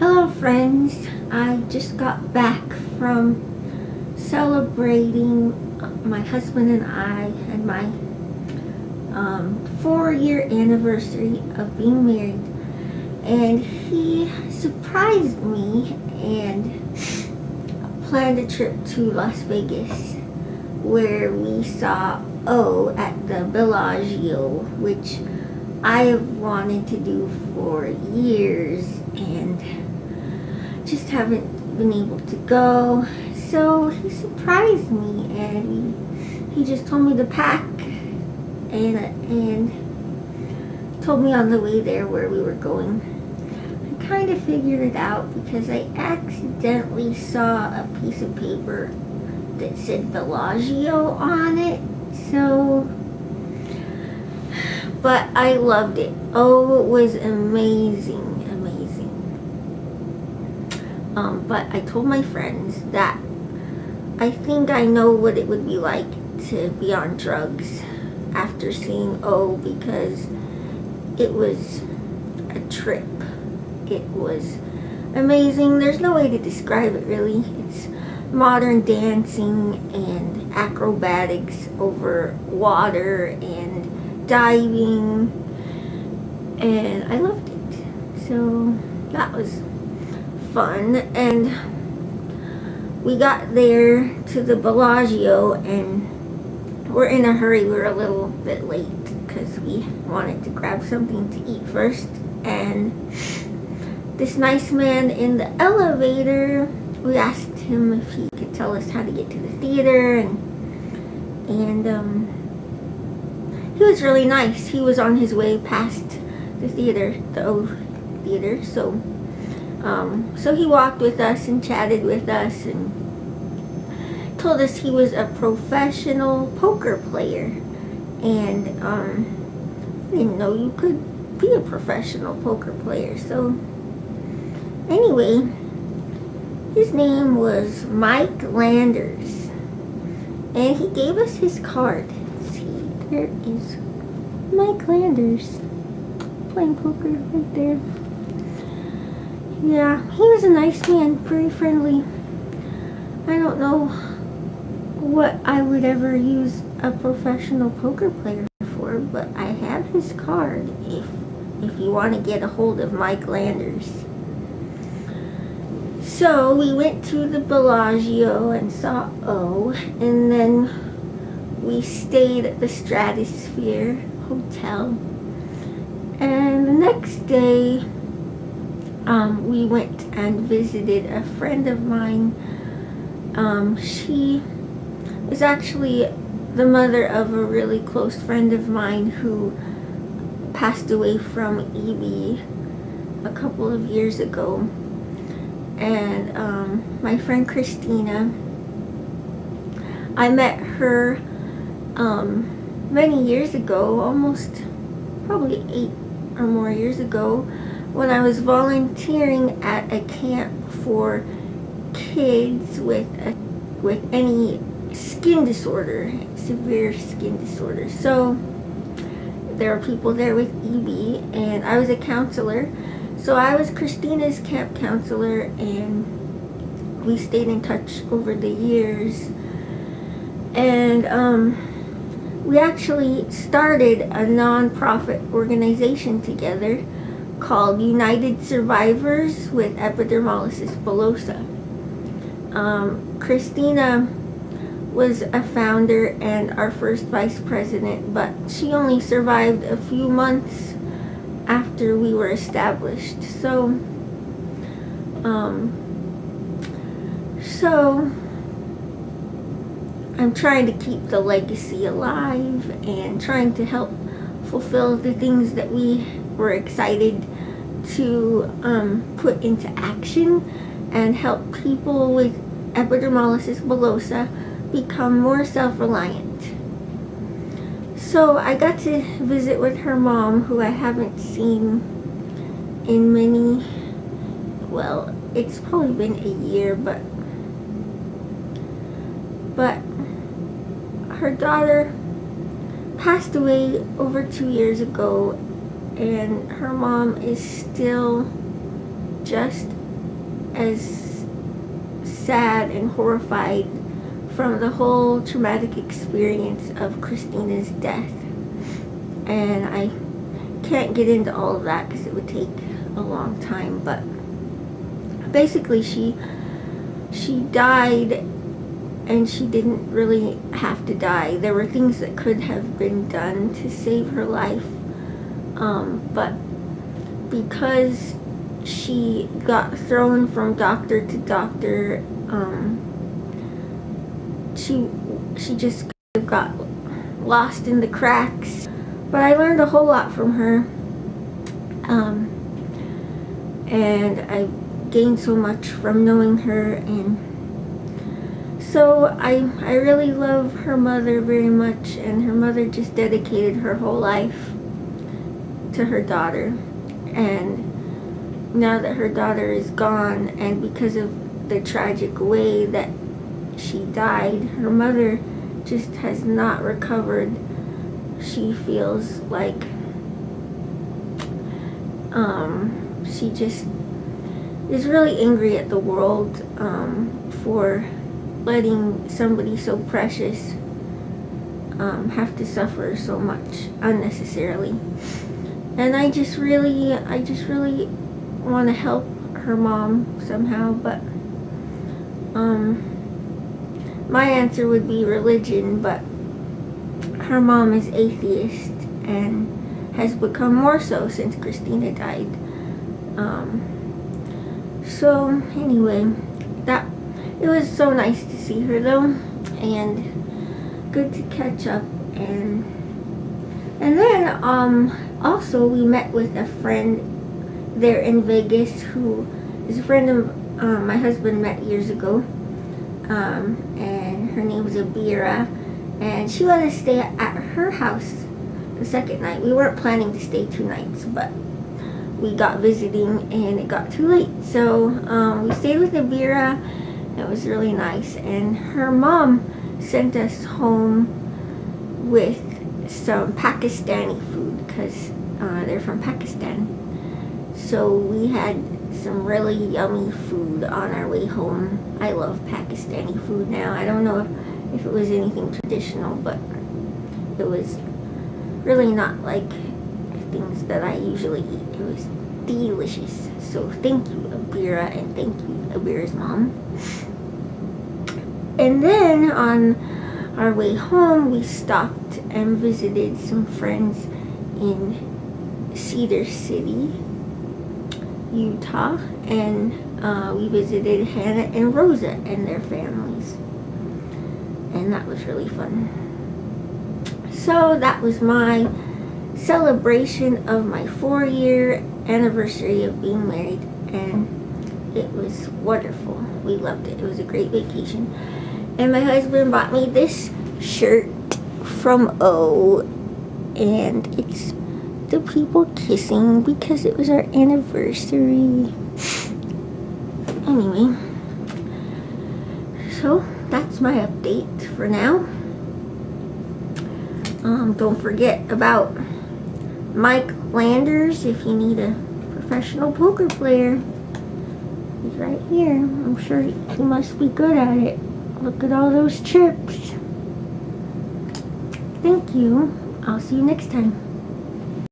Hello friends, I just got back from celebrating my husband and I and my 4-year anniversary of being married, and he surprised me and planned a trip to Las Vegas where we saw O at the Bellagio, which I have wanted to do for years and just haven't been able to go. So he surprised me and he just told me to pack and told me on the way there where we were going. I kind of figured it out because I accidentally saw a piece of paper that said Bellagio on it. But I loved it. Oh, it was amazing. But I told my friends that I think I know what it would be like to be on drugs after seeing O, because it was a trip. It was amazing. There's no way to describe it really. It's modern dancing and acrobatics over water and diving, and I loved it. So that was fun. And we got there to the Bellagio and we're in a hurry. We were a little bit late because we wanted to grab something to eat first, and this nice man in the elevator, we asked him if he could tell us how to get to the theater, and he was really nice. He was on his way past the theater, the O theater, so he walked with us and chatted with us and told us he was a professional poker player, and I didn't know you could be a professional poker player. So anyway, his name was Mike Landers, and he gave us his card. See, there is Mike Landers playing poker right there. Yeah, he was a nice man, very friendly. I don't know what I would ever use a professional poker player for, but I have his card if you want to get a hold of Mike Landers. So we went to the Bellagio and saw O, and then we stayed at the Stratosphere Hotel, and the next day we went and visited a friend of mine. She was actually the mother of a really close friend of mine who passed away from EB a couple of years ago. And my friend Christina, I met her many years ago, almost probably 8 or more years ago, when I was volunteering at a camp for kids with any skin disorder, severe skin disorder. So there were people there with EB, and I was a counselor. So I was Christina's camp counselor, and we stayed in touch over the years. And we actually started a non-profit organization together called United Survivors with Epidermolysis Bullosa. Christina was a founder and our first vice president, but she only survived a few months after we were established. So I'm trying to keep the legacy alive and trying to help fulfill the things that we were excited to put into action and help people with epidermolysis bullosa become more self-reliant. So I got to visit with her mom, who I haven't seen in many, well, it's probably been a year, but her daughter passed away over 2 years ago, and her mom is still just as sad and horrified from the whole traumatic experience of Christina's death. And I can't get into all of that because it would take a long time, but basically she died, and she didn't really have to die. There were things that could have been done to save her life, but because she got thrown from doctor to doctor, she just got lost in the cracks. But I learned a whole lot from her, and I gained so much from knowing her, and so I really love her mother very much, and her mother just dedicated her whole life to her daughter. And now that her daughter is gone, and because of the tragic way that she died, her mother just has not recovered. She feels like she just is really angry at the world for letting somebody so precious have to suffer so much unnecessarily. And I just really want to help her mom somehow, but my answer would be religion, but her mom is atheist and has become more so since Christina died. So anyway, it was so nice to see her though, and good to catch up. And then also we met with a friend there in Vegas who is a friend of my husband met years ago, and her name was Abira, and she let us stay at her house the second night. We weren't planning to stay 2 nights, but we got visiting and it got too late, so we stayed with Abira. It was really nice, and her mom sent us home with some Pakistani food because they're from Pakistan. So we had some really yummy food on our way home. I love Pakistani food now. I don't know if it was anything traditional, but it was really not like things that I usually eat. It was delicious. So thank you, Abira, and thank you, Abira's mom. And then on our way home, we stopped and visited some friends in Cedar City, Utah, and we visited Hannah and Rosa and their families, and that was really fun. So that was my celebration of my 4-year anniversary of being married, and it was wonderful. We loved it. It was a great vacation. And my husband bought me this shirt from O, and it's the people kissing because it was our anniversary. Anyway, so that's my update for now. Don't forget about Mike Landers if you need a professional poker player. He's right here. I'm sure he must be good at it. Look at all those chips. Thank you. I'll see you next time.